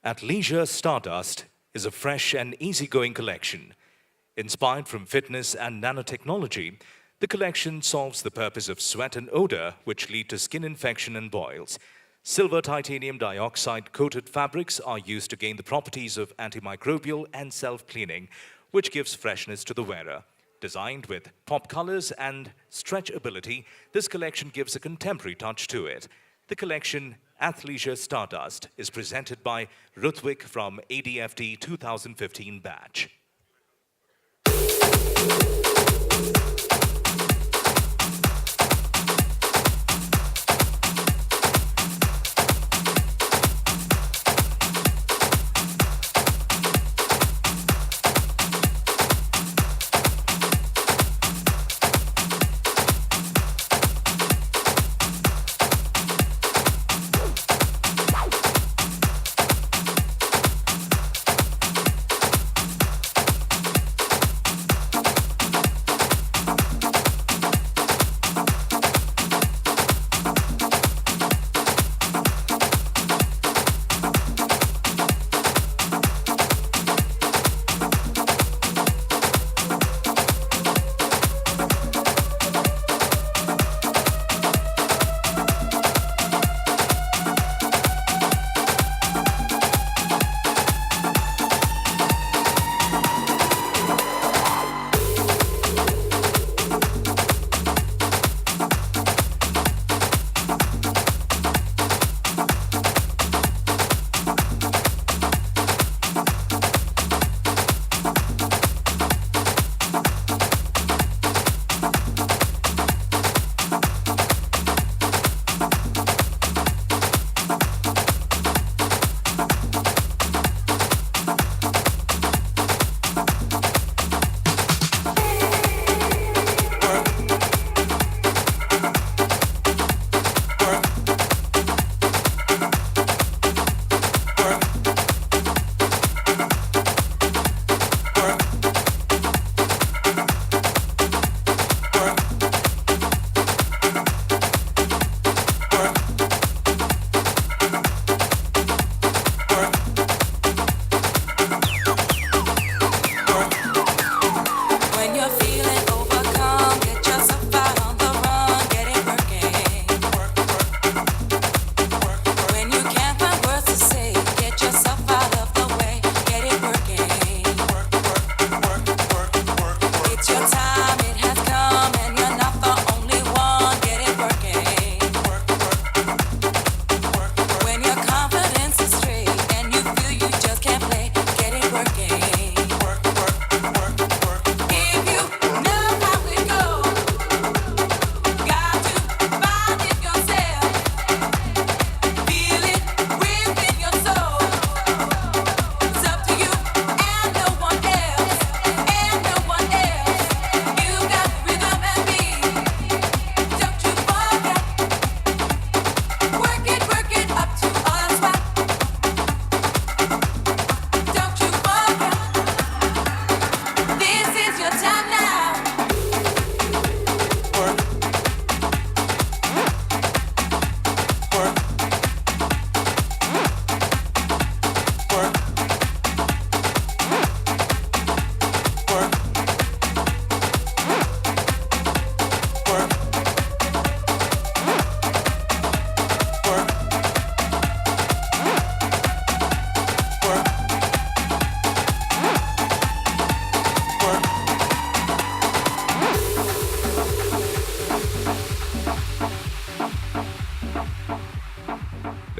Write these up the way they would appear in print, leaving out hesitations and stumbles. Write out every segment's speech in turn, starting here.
Athleisure Stardust is a fresh and easygoing collection. Inspired from fitness and nanotechnology, the collection solves the purpose of sweat and odor which lead to skin infection and boils. Silver titanium dioxide coated fabrics are used to gain the properties of antimicrobial and self-cleaning, which gives freshness to the wearer. Designed with pop colors and stretchability, this collection gives a contemporary touch to it. The collection Athleisure Stardust is presented by Ruthvik from ADFD 2015 batch.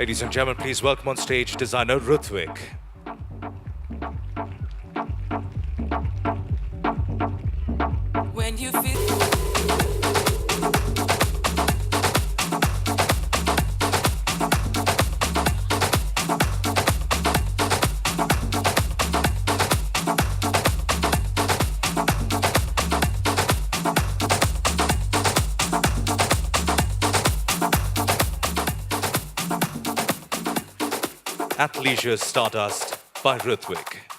Ladies and gentlemen, please welcome on stage designer Ruthvik. When you feel Athleisure Stardust by Ruthvik.